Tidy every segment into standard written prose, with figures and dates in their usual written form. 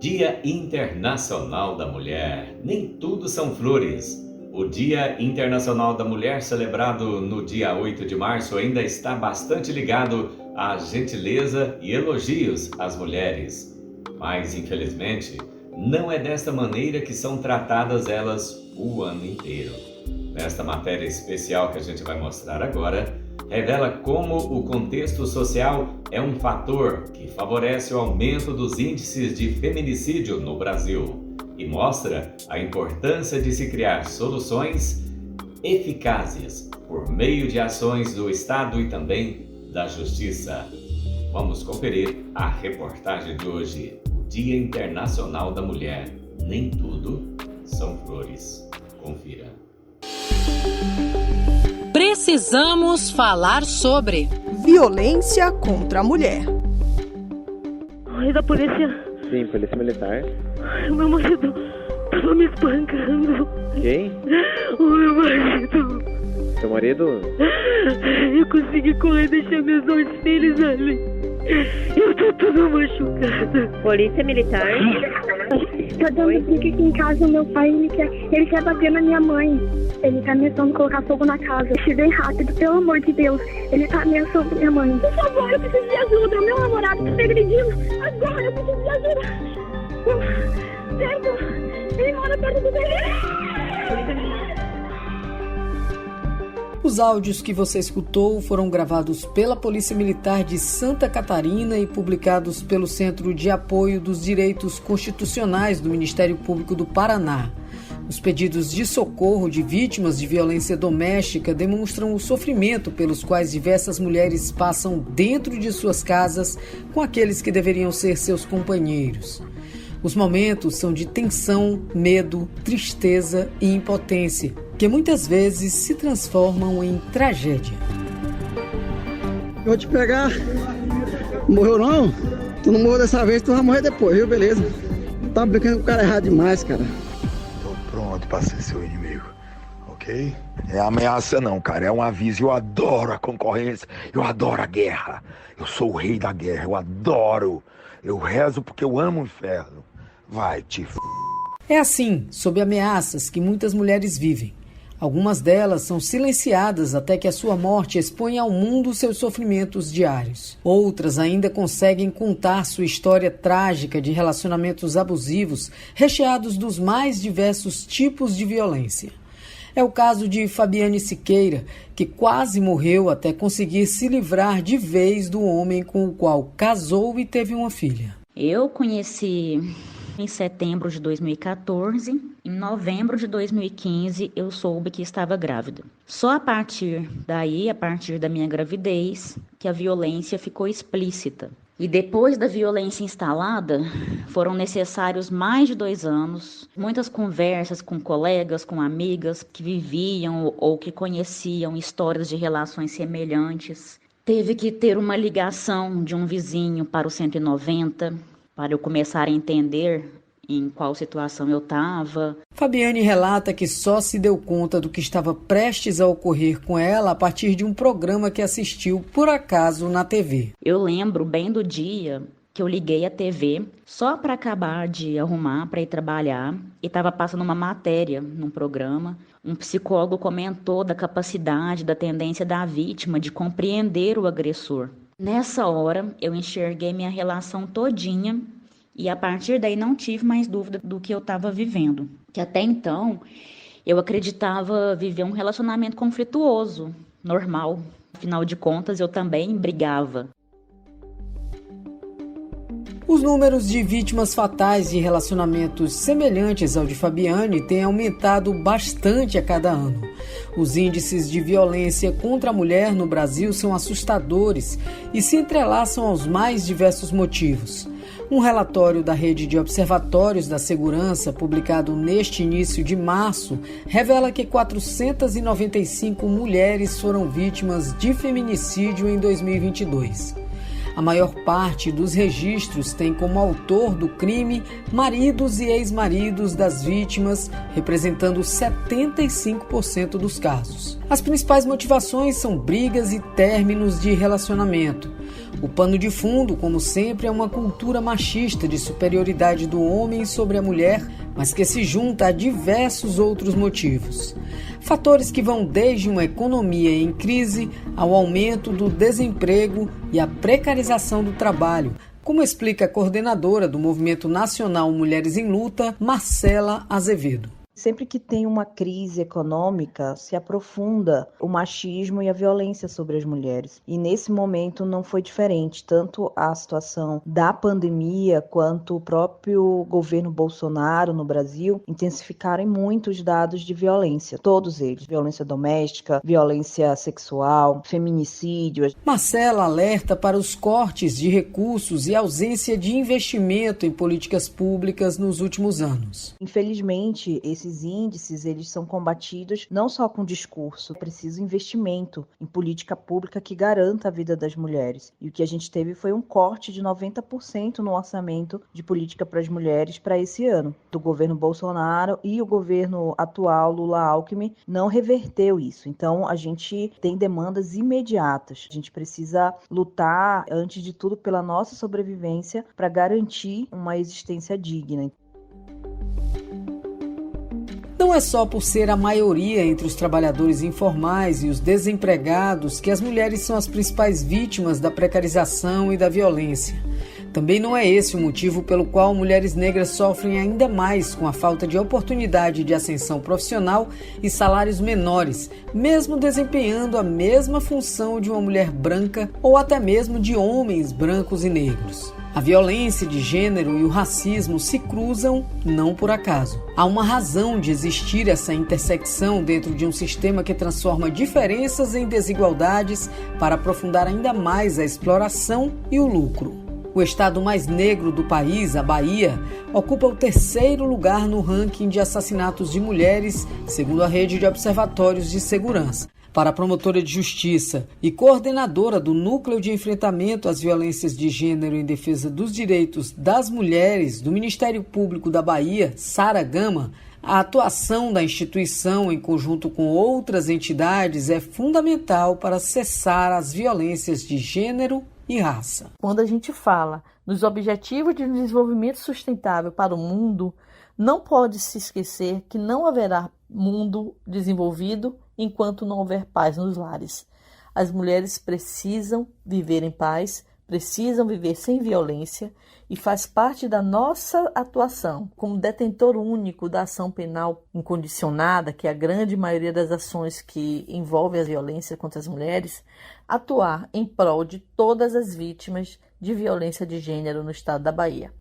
Dia Internacional da Mulher. Nem tudo são flores. O Dia Internacional da Mulher, celebrado no dia 8 de março, ainda está bastante ligado à gentileza e elogios às mulheres. Mas, infelizmente, não é desta maneira que são tratadas elas o ano inteiro. Nesta matéria especial que a gente vai mostrar agora, revela como o contexto social é um fator que favorece o aumento dos índices de feminicídio no Brasil e mostra a importância de se criar soluções eficazes por meio de ações do Estado e também da Justiça. Vamos conferir a reportagem de hoje, o Dia Internacional da Mulher. Nem tudo são flores. Confira. Precisamos falar sobre violência contra a mulher. Oi, da polícia? Sim, polícia militar. O meu marido tava me espancando. Quem? O meu marido. Seu marido? Eu consegui correr e deixar meus 2 filhos ali. Eu tô toda machucada. Polícia militar? Tá dando briga aqui em casa, meu pai, ele quer bater na minha mãe. Ele tá ameaçando colocar fogo na casa. Se vem rápido, pelo amor de Deus. Ele tá ameaçando minha mãe. Por favor, eu preciso de ajuda. Meu namorado tá me agredindo. Agora eu preciso de ajuda. Certo? Ele mora perto do dele. Os áudios que você escutou foram gravados pela Polícia Militar de Santa Catarina e publicados pelo Centro de Apoio dos Direitos Constitucionais do Ministério Público do Paraná. Os pedidos de socorro de vítimas de violência doméstica demonstram o sofrimento pelos quais diversas mulheres passam dentro de suas casas com aqueles que deveriam ser seus companheiros. Os momentos são de tensão, medo, tristeza e impotência, que muitas vezes se transformam em tragédia. Eu vou te pegar. Morreu não? Tu não morreu dessa vez, tu vai morrer depois, viu? Beleza? Tá brincando com o cara errado demais, cara. Tô pronto pra ser seu inimigo, ok? É ameaça não, cara, é um aviso. Eu adoro a concorrência, eu adoro a guerra. Eu sou o rei da guerra, eu adoro. Eu rezo porque eu amo o inferno. Vai, te f... É assim, sob ameaças, que muitas mulheres vivem. Algumas delas são silenciadas até que a sua morte exponha ao mundo seus sofrimentos diários. Outras ainda conseguem contar sua história trágica de relacionamentos abusivos, recheados dos mais diversos tipos de violência. É o caso de Fabiane Siqueira, que quase morreu até conseguir se livrar de vez do homem com o qual casou e teve uma filha. Eu conheci em setembro de 2014. Em novembro de 2015, eu soube que estava grávida. Só a partir daí, a partir da minha gravidez, que a violência ficou explícita. E depois da violência instalada, foram necessários mais de 2 anos, muitas conversas com colegas, com amigas que viviam ou que conheciam histórias de relações semelhantes. Teve que ter uma ligação de um vizinho para o 190, para eu começar a entender em qual situação eu estava. Fabiane relata que só se deu conta do que estava prestes a ocorrer com ela a partir de um programa que assistiu, por acaso, na TV. Eu lembro bem do dia que eu liguei a TV só para acabar de arrumar para ir trabalhar e estava passando uma matéria num programa. Um psicólogo comentou da capacidade, da tendência da vítima de compreender o agressor. Nessa hora, eu enxerguei minha relação todinha e a partir daí não tive mais dúvida do que eu estava vivendo. Que até então, eu acreditava viver um relacionamento conflituoso, normal. Afinal de contas, eu também brigava. Os números de vítimas fatais de relacionamentos semelhantes ao de Fabiane têm aumentado bastante a cada ano. Os índices de violência contra a mulher no Brasil são assustadores e se entrelaçam aos mais diversos motivos. Um relatório da Rede de Observatórios da Segurança, publicado neste início de março, revela que 495 mulheres foram vítimas de feminicídio em 2022. A maior parte dos registros tem como autor do crime maridos e ex-maridos das vítimas, representando 75% dos casos. As principais motivações são brigas e términos de relacionamento. O pano de fundo, como sempre, é uma cultura machista de superioridade do homem sobre a mulher, mas que se junta a diversos outros motivos. Fatores que vão desde uma economia em crise ao aumento do desemprego e à precarização do trabalho, como explica a coordenadora do Movimento Nacional Mulheres em Luta, Marcela Azevedo. Sempre que tem uma crise econômica, se aprofunda o machismo e a violência sobre as mulheres. E nesse momento não foi diferente. Tanto a situação da pandemia quanto o próprio governo Bolsonaro no Brasil intensificaram muito os dados de violência. Todos eles. Violência doméstica, violência sexual, feminicídio. Marcela alerta para os cortes de recursos e ausência de investimento em políticas públicas nos últimos anos. Infelizmente, esses índices eles são combatidos não só com discurso, é preciso investimento em política pública que garanta a vida das mulheres. E o que a gente teve foi um corte de 90% no orçamento de política para as mulheres para esse ano, do governo Bolsonaro, e o governo atual, Lula-Alckmin, não reverteu isso. Então, a gente tem demandas imediatas. A gente precisa lutar, antes de tudo, pela nossa sobrevivência para garantir uma existência digna. Não é só por ser a maioria entre os trabalhadores informais e os desempregados que as mulheres são as principais vítimas da precarização e da violência. Também não é esse o motivo pelo qual mulheres negras sofrem ainda mais com a falta de oportunidade de ascensão profissional e salários menores, mesmo desempenhando a mesma função de uma mulher branca ou até mesmo de homens brancos e negros. A violência de gênero e o racismo se cruzam não por acaso. Há uma razão de existir essa intersecção dentro de um sistema que transforma diferenças em desigualdades para aprofundar ainda mais a exploração e o lucro. O estado mais negro do país, a Bahia, ocupa o 3º lugar no ranking de assassinatos de mulheres, segundo a Rede de Observatórios de Segurança. Para a promotora de justiça e coordenadora do Núcleo de Enfrentamento às Violências de Gênero em Defesa dos Direitos das Mulheres do Ministério Público da Bahia, Sara Gama, a atuação da instituição em conjunto com outras entidades é fundamental para cessar as violências de gênero e raça. Quando a gente fala nos Objetivos de Desenvolvimento Sustentável para o mundo, não pode se esquecer que não haverá mundo desenvolvido enquanto não houver paz nos lares. As mulheres precisam viver em paz, precisam viver sem violência e faz parte da nossa atuação como detentor único da ação penal incondicionada, que é a grande maioria das ações que envolvem a violência contra as mulheres, atuar em prol de todas as vítimas de violência de gênero no estado da Bahia.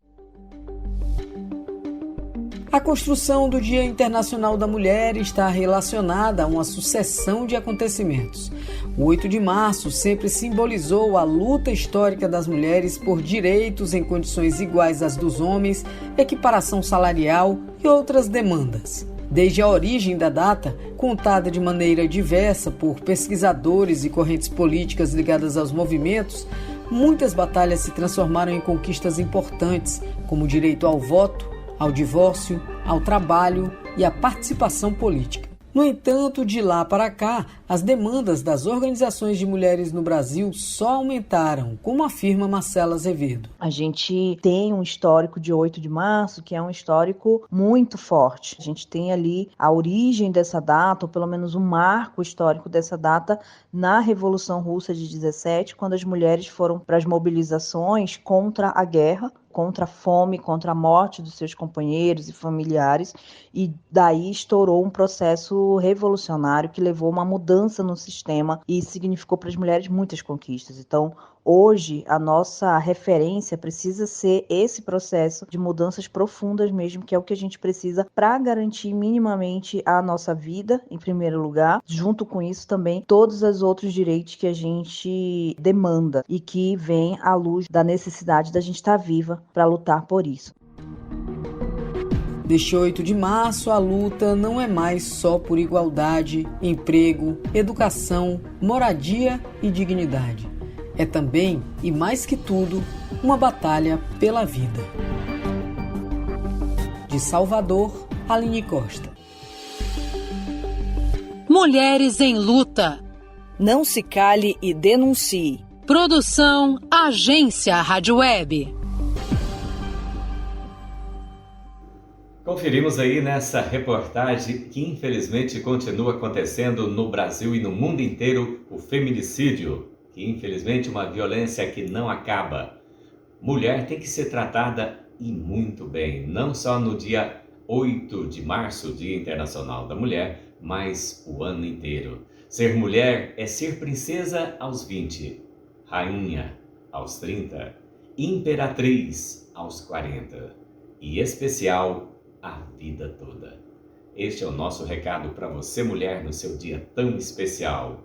A construção do Dia Internacional da Mulher está relacionada a uma sucessão de acontecimentos. O 8 de março sempre simbolizou a luta histórica das mulheres por direitos em condições iguais às dos homens, equiparação salarial e outras demandas. Desde a origem da data, contada de maneira diversa por pesquisadores e correntes políticas ligadas aos movimentos, muitas batalhas se transformaram em conquistas importantes, como o direito ao voto, ao divórcio, ao trabalho e à participação política. No entanto, de lá para cá, as demandas das organizações de mulheres no Brasil só aumentaram, como afirma Marcela Azevedo. A gente tem um histórico de 8 de março, que é um histórico muito forte. A gente tem ali a origem dessa data, ou pelo menos um marco histórico dessa data, na Revolução Russa de 17, quando as mulheres foram para as mobilizações contra a guerra, contra a fome, contra a morte dos seus companheiros e familiares, e daí estourou um processo revolucionário que levou uma mudança no sistema e significou para as mulheres muitas conquistas. Então, hoje, a nossa referência precisa ser esse processo de mudanças profundas mesmo, que é o que a gente precisa para garantir minimamente a nossa vida, em primeiro lugar. Junto com isso também, todos os outros direitos que a gente demanda e que vem à luz da necessidade da gente estar viva para lutar por isso. Neste 8 de março, a luta não é mais só por igualdade, emprego, educação, moradia e dignidade. É também, e mais que tudo, uma batalha pela vida. De Salvador, Aline Costa. Mulheres em luta. Não se cale e denuncie. Produção Agência Rádio Web. Conferimos aí nessa reportagem que infelizmente continua acontecendo no Brasil e no mundo inteiro, o feminicídio, que infelizmente é uma violência que não acaba. Mulher tem que ser tratada e muito bem, não só no dia 8 de março, Dia Internacional da Mulher, mas o ano inteiro. Ser mulher é ser princesa aos 20, rainha aos 30, imperatriz aos 40 e especial a vida toda. Este é o nosso recado para você, mulher, no seu dia tão especial.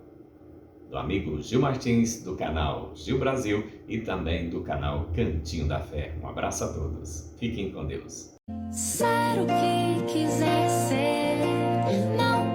Do amigo Gil Martins, do canal Gil Brasil e também do canal Cantinho da Fé. Um abraço a todos. Fiquem com Deus. Ser o que quiser ser, não